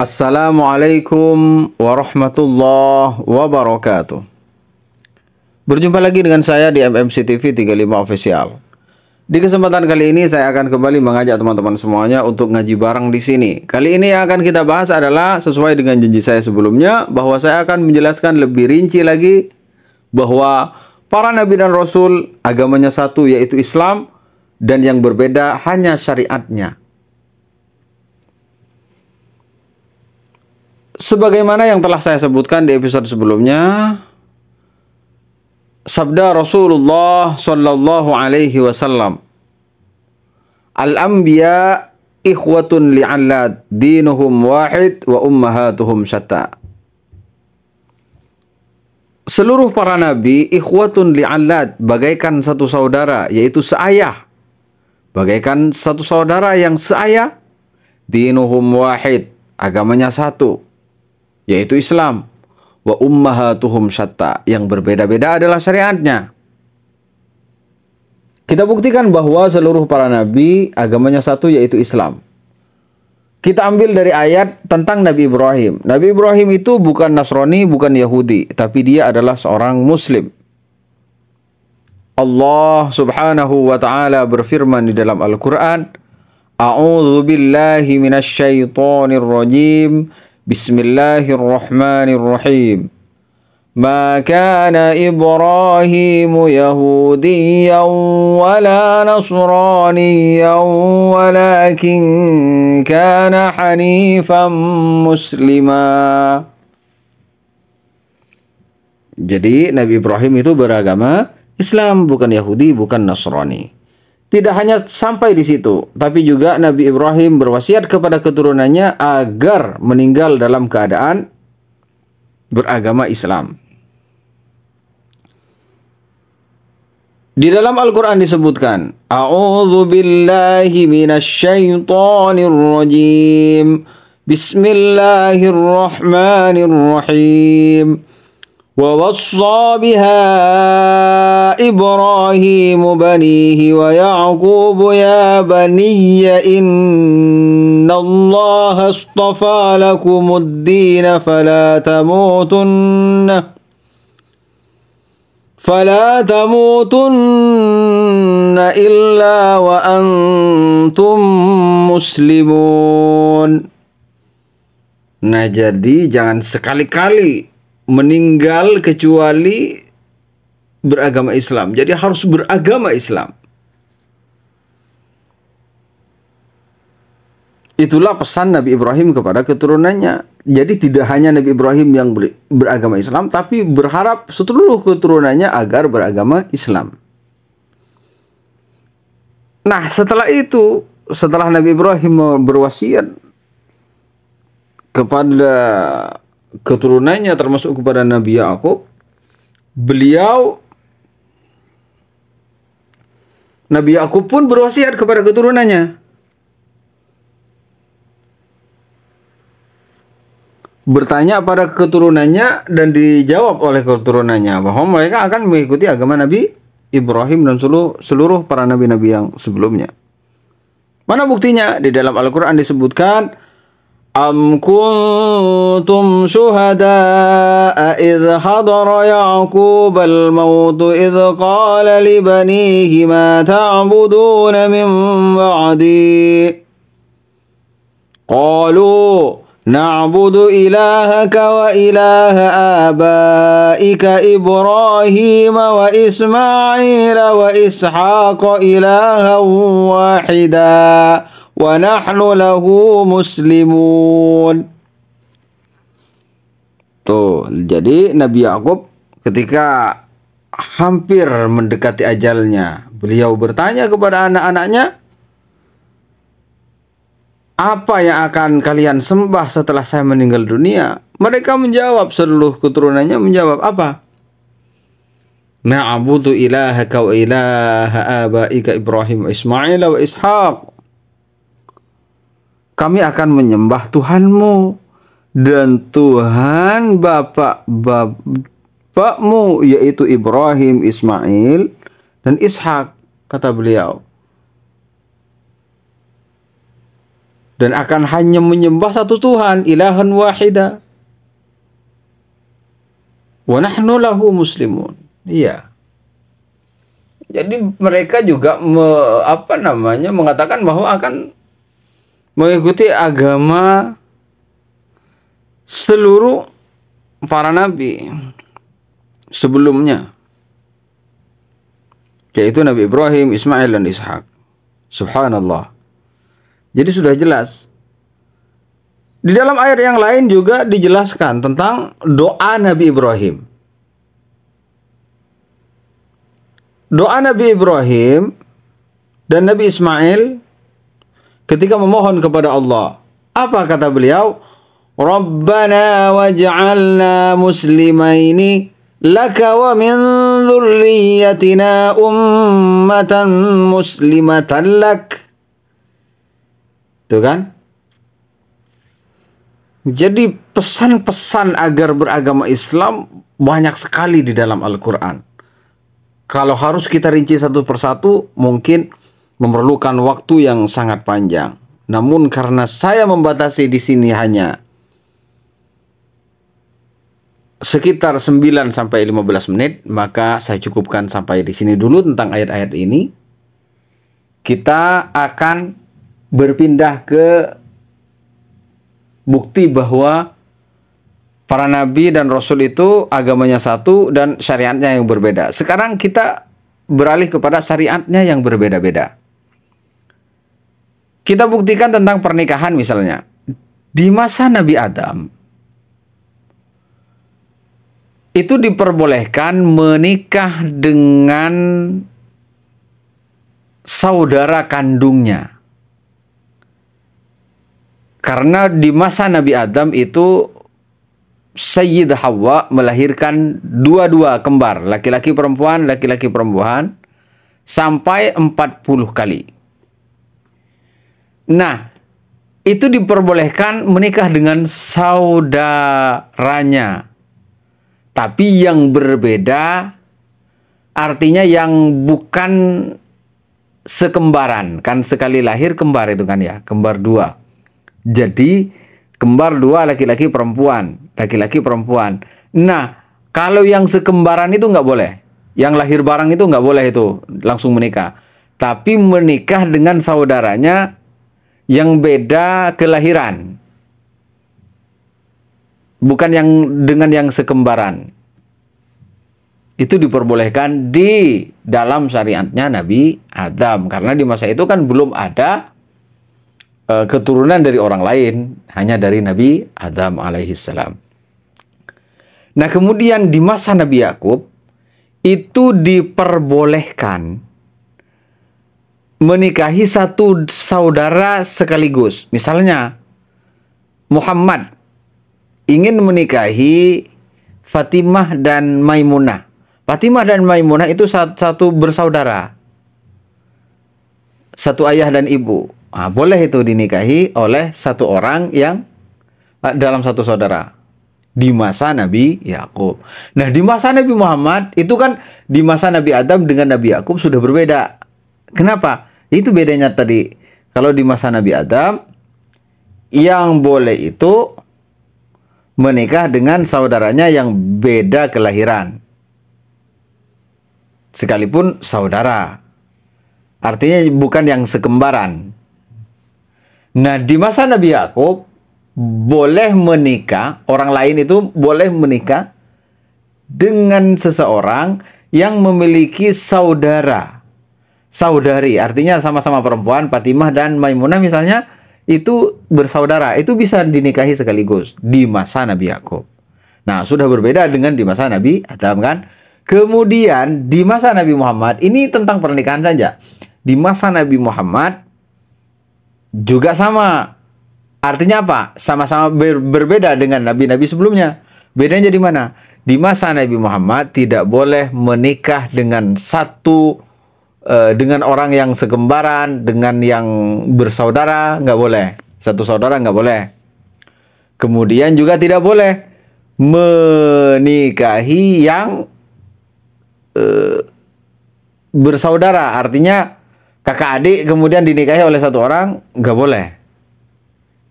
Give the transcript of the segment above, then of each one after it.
Assalamualaikum warahmatullahi wabarakatuh. Berjumpa lagi dengan saya di MMC TV 35 Official. Di kesempatan kali ini saya akan kembali mengajak teman-teman semuanya untuk ngaji bareng di sini. Kali ini yang akan kita bahas adalah sesuai dengan janji saya sebelumnya, bahwa saya akan menjelaskan lebih rinci lagi bahwa para nabi dan rasul agamanya satu, yaitu Islam, dan yang berbeda hanya syariatnya. Sebagaimana yang telah saya sebutkan di episode sebelumnya, sabda Rasulullah sallallahu alaihi wasallam, "Al-anbiya ikhwatun li'allad, dinuhum wahid wa ummahatuhum syatta." Seluruh para nabi ikhwatun li'allad, bagaikan satu saudara, yaitu seayah. Bagaikan satu saudara yang seayah. Dinuhum wahid, agamanya satu, yaitu Islam. Wa ummahatuhum syatta, yang berbeda-beda adalah syariatnya. Kita buktikan bahwa seluruh para nabi agamanya satu, yaitu Islam. Kita ambil dari ayat tentang Nabi Ibrahim. Nabi Ibrahim itu bukan Nasrani, bukan Yahudi, tapi dia adalah seorang Muslim. Allah subhanahu wa ta'ala berfirman di dalam Al-Quran, "A'udzu billahi minasyaitonir rajim. Bismillahirrahmanirrahim. Ma kana Ibrahimu Yahudiyan wala Nasraniyan walakin kana hanifan muslima." Jadi Nabi Ibrahim itu beragama Islam, bukan Yahudi, bukan Nasrani. Tidak hanya sampai di situ, tapi juga Nabi Ibrahim berwasiat kepada keturunannya agar meninggal dalam keadaan beragama Islam. Di dalam Al-Quran disebutkan, "A'udzu billahi minasyaitonir rajim. Bismillahirrahmanirrahim. ووصى بها إبراهيم بنيه ويعقوب يا بني إن الله اصطفى لكم الدين فلا تموتن إلا وأنتم مسلمون." Nah, jadi jangan sekali-kali meninggal kecuali beragama Islam. Jadi harus beragama Islam. Itulah pesan Nabi Ibrahim kepada keturunannya. Jadi tidak hanya Nabi Ibrahim yang beragama Islam, tapi berharap seluruh keturunannya agar beragama Islam. Nah, setelah itu, setelah Nabi Ibrahim berwasiat kepada keturunannya, termasuk kepada Nabi Yakub, Nabi Yakub pun berwasiat kepada keturunannya, bertanya pada keturunannya dan dijawab oleh keturunannya bahwa mereka akan mengikuti agama Nabi Ibrahim dan seluruh para nabi-nabi yang sebelumnya. Mana buktinya? Di dalam Al-Quran disebutkan, "Am kuntum syuhada'a idh hadara Ya'qub al-maut idh qala li banihi ma ta'buduna min ba'di qalu na'budu ilahaka wa ilaha abaika Ibrahim wa Ismail wa Ishaq ilahan wahida wa nahnu lahu muslimun." Tuh, jadi Nabi Yakub ketika hampir mendekati ajalnya, beliau bertanya kepada anak-anaknya, "Apa yang akan kalian sembah setelah saya meninggal dunia?" Mereka menjawab, seluruh keturunannya menjawab apa? "Na'budu ilahaka wa ilaha abaika Ibrahim wa Ismail wa Ishaq." Kami akan menyembah Tuhanmu dan Tuhan bapakmu, yaitu Ibrahim, Ismail, dan Ishak, kata beliau. dan akan hanya menyembah satu Tuhan, ilahan wahida. Wa nahnu lahu muslimun. Iya. Jadi mereka juga mengatakan bahwa akan mengikuti agama seluruh para nabi sebelumnya, yaitu Nabi Ibrahim, Ismail, dan Ishak. Subhanallah. Jadi sudah jelas. Di dalam ayat yang lain juga dijelaskan tentang doa Nabi Ibrahim. Doa Nabi Ibrahim dan Nabi Ismail ketika memohon kepada Allah. Apa kata beliau? Rabbana waj'alna muslimaini laka wa min dhurriyyatina ummatan muslimatan lak. Tuh kan? Jadi pesan-pesan agar beragama Islam banyak sekali di dalam Al-Quran. Kalau harus kita rinci satu persatu, mungkin memerlukan waktu yang sangat panjang. Namun karena saya membatasi di sini hanya sekitar 9 sampai 15 menit, maka saya cukupkan sampai di sini dulu tentang ayat-ayat ini. Kita akan berpindah ke bukti bahwa para nabi dan rasul itu agamanya satu dan syariatnya yang berbeda. Sekarang kita beralih kepada syariatnya yang berbeda-beda. Kita buktikan tentang pernikahan misalnya. Di masa Nabi Adam itu diperbolehkan menikah dengan saudara kandungnya. Karena di masa Nabi Adam itu Sayyidah Hawa melahirkan dua kembar, laki-laki perempuan, sampai 40 kali. Nah, itu diperbolehkan menikah dengan saudaranya. Tapi yang berbeda, artinya yang bukan sekembaran. Kan sekali lahir kembar itu kan ya, kembar dua. Jadi kembar dua laki-laki perempuan. Nah, kalau yang sekembaran itu nggak boleh. Yang lahir bareng itu nggak boleh itu langsung menikah. Tapi menikah dengan saudaranya yang beda kelahiran. Bukan yang dengan yang sekembaran. Itu diperbolehkan di dalam syariatnya Nabi Adam. Karena di masa itu kan belum ada keturunan dari orang lain, hanya dari Nabi Adam alaihissalam. Nah, kemudian di masa Nabi Yakub itu diperbolehkan menikahi satu saudara sekaligus. Misalnya Muhammad ingin menikahi Fatimah dan Maimunah. Fatimah dan Maimunah itu satu bersaudara, satu ayah dan ibu. Nah, boleh itu dinikahi oleh satu orang yang dalam satu saudara di masa Nabi Yakub. Nah, di masa Nabi Muhammad itu kan di masa Nabi Adam dengan Nabi Yakub sudah berbeda. Kenapa? Itu bedanya tadi. Kalau di masa Nabi Adam yang boleh itu menikah dengan saudaranya yang beda kelahiran. Sekalipun saudara. Artinya bukan yang sekembaran. Nah, di masa Nabi Yakub boleh menikah, orang lain itu boleh menikah dengan seseorang yang memiliki saudari, artinya sama-sama perempuan, Fatimah dan Maimunah misalnya, itu bersaudara, itu bisa dinikahi sekaligus di masa Nabi Yakub. Nah, sudah berbeda dengan di masa Nabi Adam kan? Kemudian di masa Nabi Muhammad, ini tentang pernikahan saja. Di masa Nabi Muhammad juga sama. Artinya apa? Sama-sama berbeda dengan nabi-nabi sebelumnya. Bedanya di mana? Di masa Nabi Muhammad tidak boleh menikah dengan dengan orang yang sekembaran, dengan yang bersaudara, nggak boleh. Satu saudara nggak boleh. Kemudian juga tidak boleh menikahi yang bersaudara. Artinya kakak adik kemudian dinikahi oleh satu orang, nggak boleh.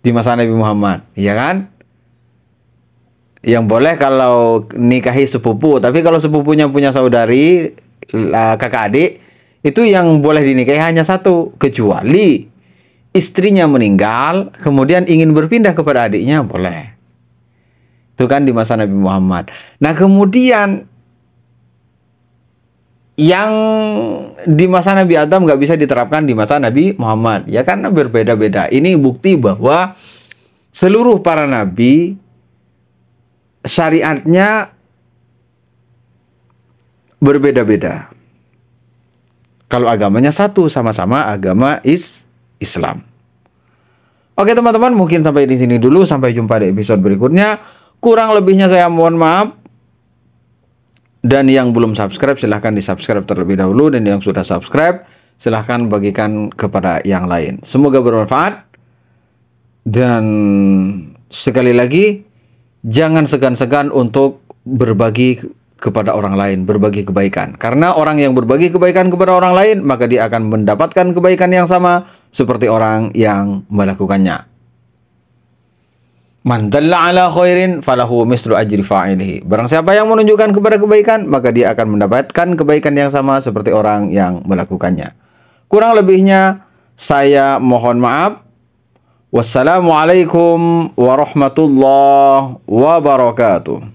di masa Nabi Muhammad, ya kan? Yang boleh kalau nikahi sepupu, tapi kalau sepupunya punya saudari, kakak adik, itu yang boleh dinikahi hanya satu, kecuali istrinya meninggal, kemudian ingin berpindah kepada adiknya, boleh. Itu kan di masa Nabi Muhammad. Nah, kemudian yang di masa Nabi Adam nggak bisa diterapkan di masa Nabi Muhammad, ya karena berbeda-beda. Ini bukti bahwa seluruh para nabi syariatnya berbeda-beda. Kalau agamanya satu, sama-sama agama Islam. Oke teman-teman, mungkin sampai di sini dulu. Sampai jumpa di episode berikutnya. Kurang lebihnya saya mohon maaf. Dan yang belum subscribe, silahkan di-subscribe terlebih dahulu. Dan yang sudah subscribe, silahkan bagikan kepada yang lain. Semoga bermanfaat. Dan sekali lagi, jangan segan-segan untuk berbagi kepada orang lain, berbagi kebaikan. Karena orang yang berbagi kebaikan kepada orang lain, maka dia akan mendapatkan kebaikan yang sama seperti orang yang melakukannya. Man dalla ala khairin falahu mislu ajri fa'ilihi. Barang siapa yang menunjukkan kepada kebaikan, maka dia akan mendapatkan kebaikan yang sama seperti orang yang melakukannya. Kurang lebihnya saya mohon maaf. Wassalamualaikum warahmatullahi wabarakatuh.